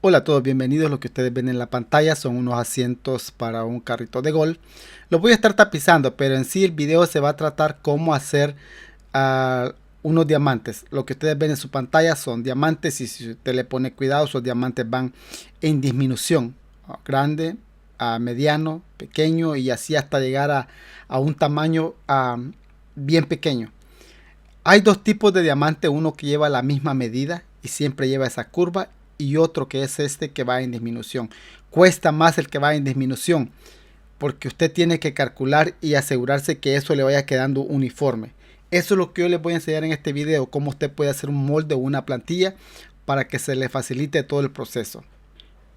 Hola a todos, bienvenidos. Lo que ustedes ven en la pantalla son unos asientos para un carrito de golf. Los voy a estar tapizando, pero en sí el video se va a tratar cómo hacer unos diamantes. Lo que ustedes ven en su pantalla son diamantes y si usted le pone cuidado, esos diamantes van en disminución. Grande, a mediano, pequeño y así hasta llegar a un tamaño bien pequeño. Hay dos tipos de diamante, uno que lleva la misma medida y siempre lleva esa curva y otro que es este que va en disminución. Cuesta más el que va en disminución porque usted tiene que calcular y asegurarse que eso le vaya quedando uniforme. Eso es lo que yo les voy a enseñar en este video, cómo usted puede hacer un molde o una plantilla para que se le facilite todo el proceso.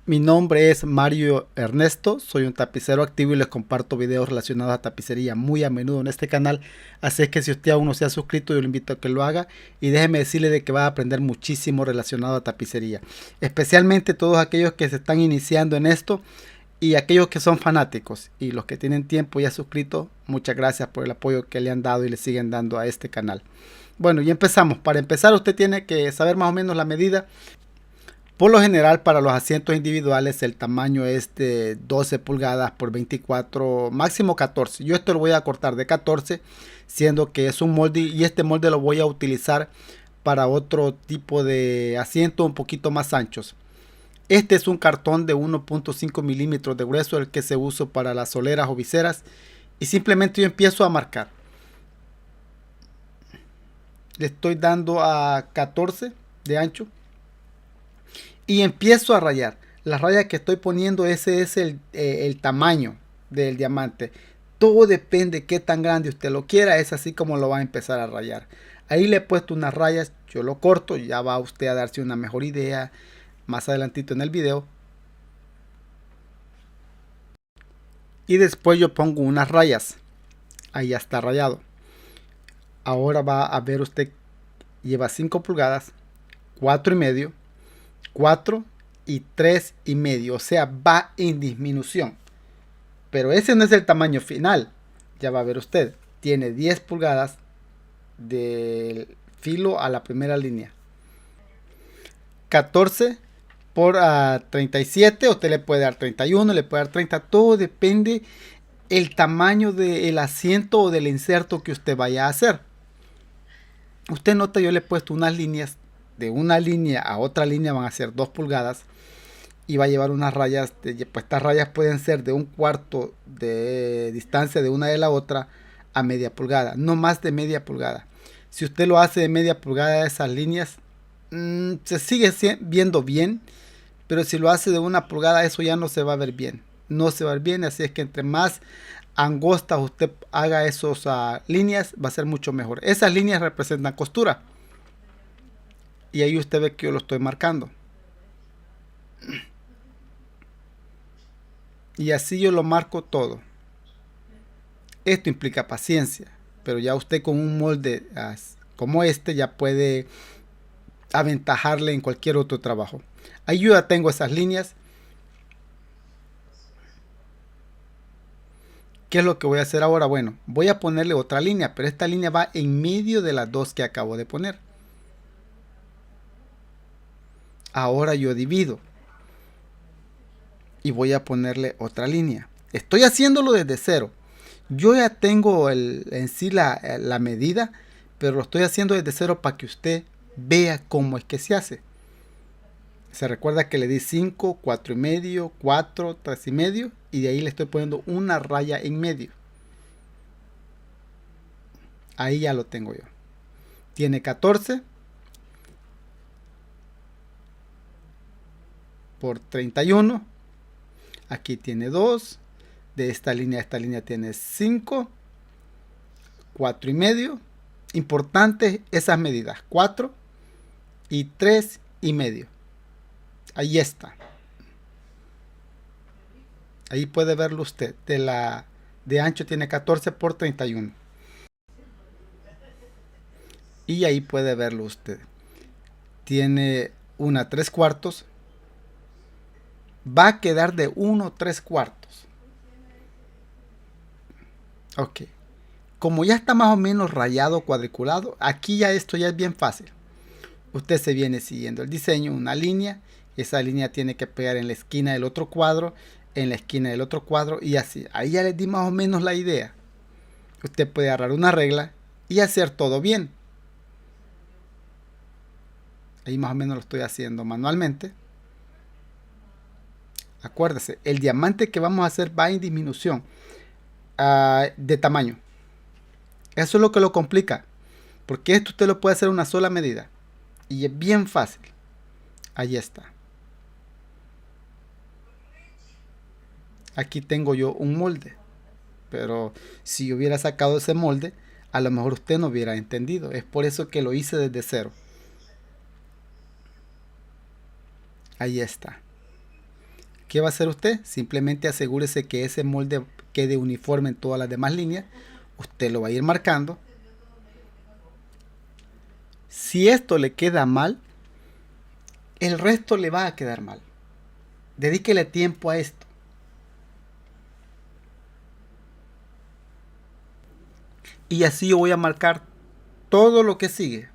Mi nombre es Mario Ernesto, soy un tapicero activo y les comparto videos relacionados a tapicería muy a menudo en este canal, así es que si usted aún no se ha suscrito yo le invito a que lo haga y déjeme decirle de que va a aprender muchísimo relacionado a tapicería, especialmente todos aquellos que se están iniciando en esto y aquellos que son fanáticos y los que tienen tiempo ya suscritos, muchas gracias por el apoyo que le han dado y le siguen dando a este canal. Bueno, y empezamos. Para empezar usted tiene que saber más o menos la medida. Por lo general para los asientos individuales el tamaño es de 12 pulgadas por 24, máximo 14. Yo esto lo voy a cortar de 14, siendo que es un molde y este molde lo voy a utilizar para otro tipo de asiento un poquito más anchos. Este es un cartón de 1.5 milímetros de grueso, el que se usa para las soleras o viseras. Y simplemente yo empiezo a marcar. Le estoy dando a 14 de ancho. Y empiezo a rayar. La raya que estoy poniendo, ese es el tamaño del diamante. Todo depende qué tan grande usted lo quiera. Es así como lo va a empezar a rayar. Ahí le he puesto unas rayas. Yo lo corto. Ya va usted a darse una mejor idea más adelantito en el video. Y después yo pongo unas rayas. Ahí ya está rayado. Ahora va a ver usted. Lleva 5 pulgadas. 4,5. 4 y 3,5, o sea, va en disminución. Pero ese no es el tamaño final. Ya va a ver usted. Tiene 10 pulgadas del filo a la primera línea. 14 por 37. Usted le puede dar 31, le puede dar 30. Todo depende el tamaño del asiento o del inserto que usted vaya a hacer. Usted nota, yo le he puesto unas líneas. De una línea a otra línea van a ser 2 pulgadas y va a llevar unas rayas, pues estas rayas pueden ser de 1/4 de distancia de una de la otra a media pulgada, no más de media pulgada. Si usted lo hace de media pulgada esas líneas, se sigue viendo bien, pero si lo hace de 1 pulgada eso ya no se va a ver bien, no se va a ver bien, así es que entre más angostas usted haga esas líneas va a ser mucho mejor. Esas líneas representan costura. Y ahí usted ve que yo lo estoy marcando. Y así yo lo marco todo. Esto implica paciencia. Pero ya usted con un molde como este ya puede aventajarle en cualquier otro trabajo. Ahí yo ya tengo esas líneas. ¿Qué es lo que voy a hacer ahora? Bueno, voy a ponerle otra línea. Pero esta línea va en medio de las dos que acabo de poner. Ahora yo divido y voy a ponerle otra línea. Estoy haciéndolo desde cero. Yo ya tengo en sí la medida, pero lo estoy haciendo desde cero para que usted vea cómo es que se hace. Se recuerda que le di 5, 4,5, 4, 3,5 y de ahí le estoy poniendo una raya en medio. Ahí ya lo tengo yo. Tiene 14 por 31. Aquí tiene 2. De esta línea a esta línea tiene 5. 4,5. Importante esas medidas. 4 y 3,5. Ahí está. Ahí puede verlo usted. De ancho tiene 14 por 31. Y ahí puede verlo usted. Tiene una 3/4. Va a quedar de 1/3. Ok. Como ya está más o menos rayado, cuadriculado, aquí ya esto ya es bien fácil. Usted se viene siguiendo el diseño, una línea Esa línea tiene que pegar en la esquina del otro cuadro, en la esquina del otro cuadro y así. Ahí ya les di más o menos la idea. Usted puede agarrar una regla y hacer todo bien. Ahí más o menos lo estoy haciendo manualmente. Acuérdese, el diamante que vamos a hacer va en disminución de tamaño. Eso es lo que lo complica. Porque esto usted lo puede hacer una sola medida. Y es bien fácil. Ahí está. Aquí tengo yo un molde. Pero si yo hubiera sacado ese molde, a lo mejor usted no hubiera entendido. Es por eso que lo hice desde cero. Ahí está. ¿Qué va a hacer usted? Simplemente asegúrese que ese molde quede uniforme en todas las demás líneas. Usted lo va a ir marcando. Si esto le queda mal, el resto le va a quedar mal. Dedíquele tiempo a esto. Y así yo voy a marcar todo lo que sigue.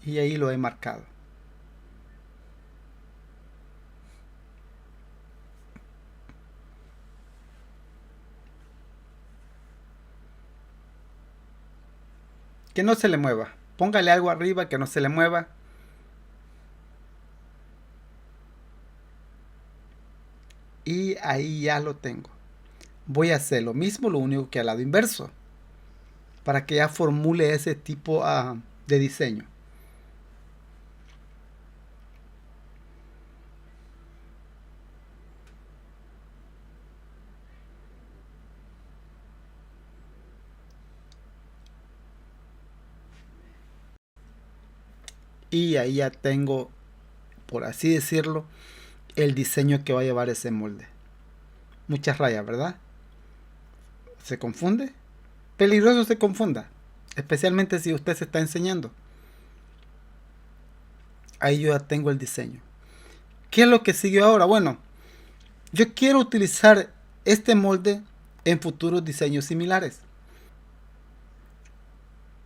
Y ahí lo he marcado. Que no se le mueva. Póngale algo arriba que no se le mueva. Y ahí ya lo tengo. Voy a hacer lo mismo, lo único que al lado inverso. Para que ya formule ese tipo de diseño. Y ahí ya tengo, por así decirlo, el diseño que va a llevar ese molde. Muchas rayas, ¿verdad? ¿Se confunde? Peligroso se confunda. Especialmente si usted se está enseñando. Ahí yo ya tengo el diseño. ¿Qué es lo que sigue ahora? Bueno, yo quiero utilizar este molde en futuros diseños similares.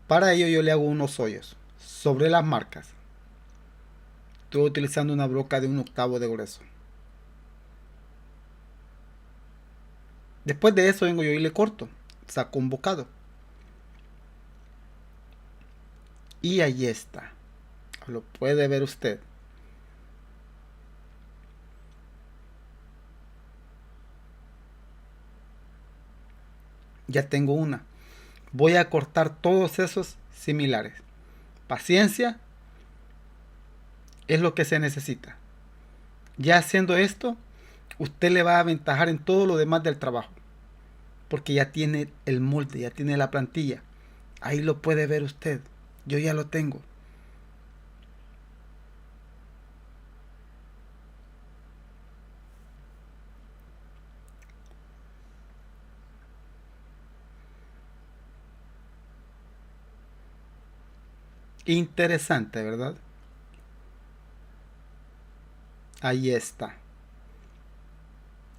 Para ello yo le hago unos hoyos sobre las marcas. Estoy utilizando una broca de 1/8 de grueso. Después de eso vengo yo y le corto. Saco un bocado. Y ahí está. Lo puede ver usted. Ya tengo una. Voy a cortar todos esos similares. Paciencia es lo que se necesita. Ya haciendo esto, usted le va a aventajar en todo lo demás del trabajo. Porque ya tiene el molde, ya tiene la plantilla. Ahí lo puede ver usted. Yo ya lo tengo. Interesante, ¿verdad? Ahí está.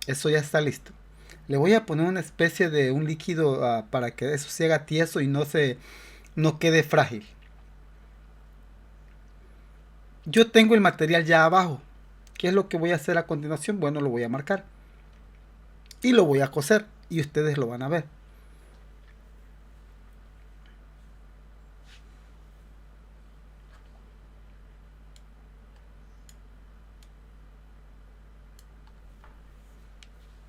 Eso ya está listo. Le voy a poner una especie de un líquido para que eso se haga tieso y no quede frágil. Yo tengo el material ya abajo. ¿Qué es lo que voy a hacer a continuación? Bueno, lo voy a marcar. Y lo voy a coser. Y ustedes lo van a ver.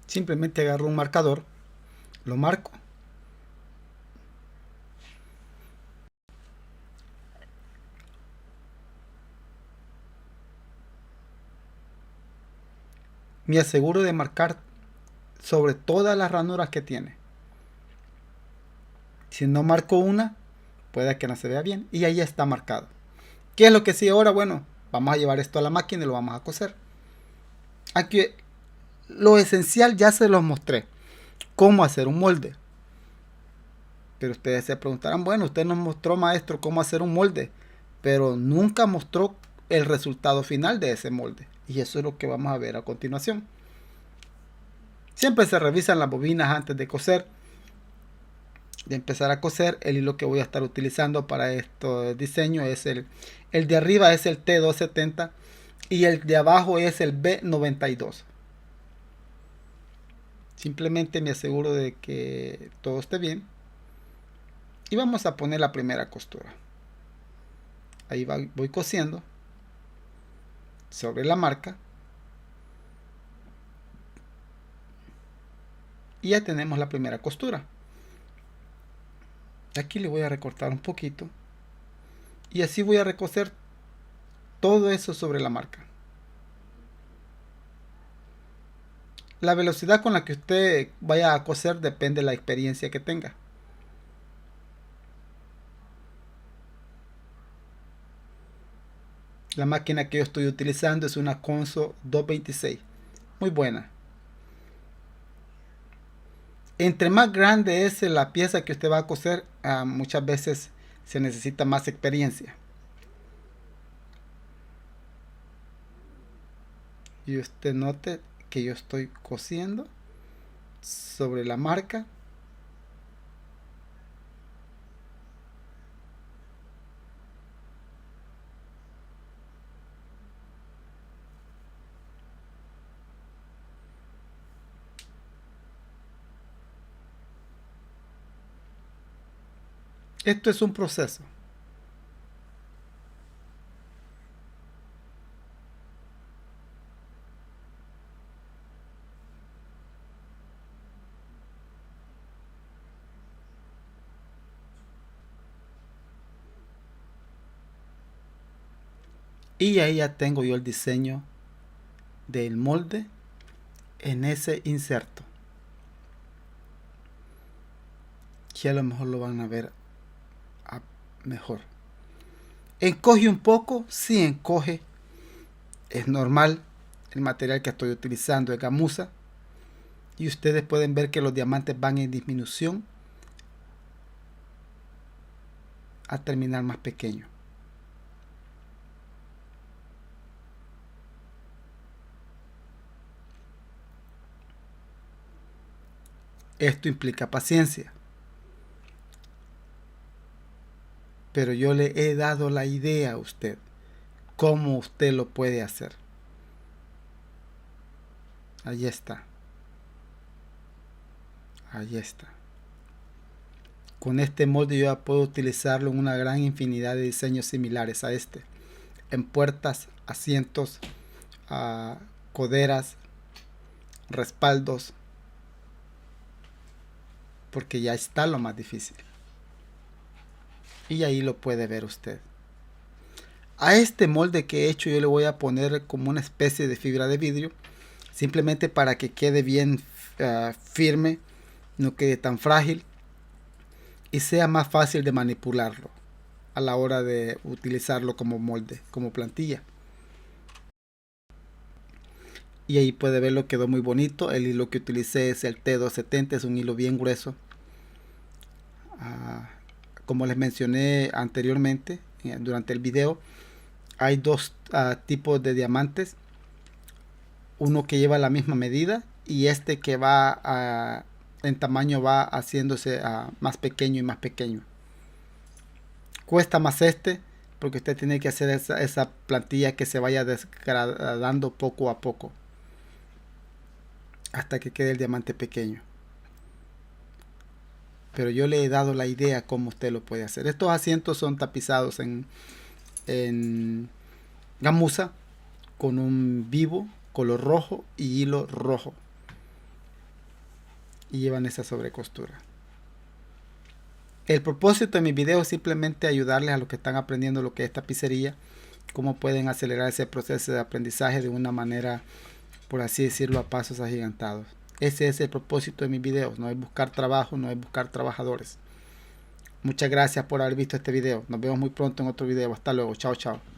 Simplemente agarro un marcador. Lo marco. Me aseguro de marcar sobre todas las ranuras que tiene. Si no marco una, puede que no se vea bien. Y ahí está marcado. ¿Qué es lo que sigue ahora? Bueno, vamos a llevar esto a la máquina y lo vamos a coser. Aquí lo esencial ya se los mostré. Cómo hacer un molde. Pero ustedes se preguntarán, bueno, usted nos mostró, maestro, cómo hacer un molde. Pero nunca mostró el resultado final de ese molde. Y eso es lo que vamos a ver a continuación. Siempre se revisan las bobinas antes de coser, de empezar a coser. El hilo que voy a estar utilizando para este diseño es el de arriba es el T270 y el de abajo es el B92. Simplemente me aseguro de que todo esté bien y vamos a poner la primera costura. Ahí voy cosiendo sobre la marca y ya tenemos la primera costura. Aquí le voy a recortar un poquito y así voy a recoser todo eso sobre la marca. La velocidad con la que usted vaya a coser depende de la experiencia que tenga. La máquina que yo estoy utilizando es una Consew 226, muy buena. Entre más grande es la pieza que usted va a coser, muchas veces se necesita más experiencia. Y usted note que yo estoy cosiendo sobre la marca. Esto es un proceso. Y ahí ya tengo yo el diseño del molde en ese inserto. Que a lo mejor lo van a ver mejor. ¿Encoge un poco? Sí, encoge. Es normal. El material que estoy utilizando es gamuza. Y ustedes pueden ver que los diamantes van en disminución a terminar más pequeño. Esto implica paciencia. Pero yo le he dado la idea a usted, cómo usted lo puede hacer. Ahí está. Ahí está. Con este molde yo ya puedo utilizarlo en una gran infinidad de diseños similares a este. En puertas, asientos, coderas, respaldos. Porque ya está lo más difícil. Y ahí lo puede ver usted. A este molde que he hecho yo le voy a poner como una especie de fibra de vidrio. Simplemente para que quede bien firme. No quede tan frágil. Y sea más fácil de manipularlo. A la hora de utilizarlo como molde. Como plantilla. Y ahí puede verlo, quedó muy bonito. El hilo que utilicé es el T270. Es un hilo bien grueso. Como les mencioné anteriormente durante el video, hay dos tipos de diamantes. Uno que lleva la misma medida y este que va en tamaño va haciéndose más pequeño y más pequeño. Cuesta más este porque usted tiene que hacer esa plantilla que se vaya degradando poco a poco hasta que quede el diamante pequeño. Pero yo le he dado la idea cómo usted lo puede hacer. Estos asientos son tapizados en gamuza con un vivo color rojo y hilo rojo. Y llevan esa sobrecostura. El propósito de mi video es simplemente ayudarles a los que están aprendiendo lo que es tapicería, cómo pueden acelerar ese proceso de aprendizaje de una manera, por así decirlo, a pasos agigantados. Ese es el propósito de mis videos, no es buscar trabajo, no es buscar trabajadores. Muchas gracias por haber visto este video. Nos vemos muy pronto en otro video. Hasta luego. Chao, chao.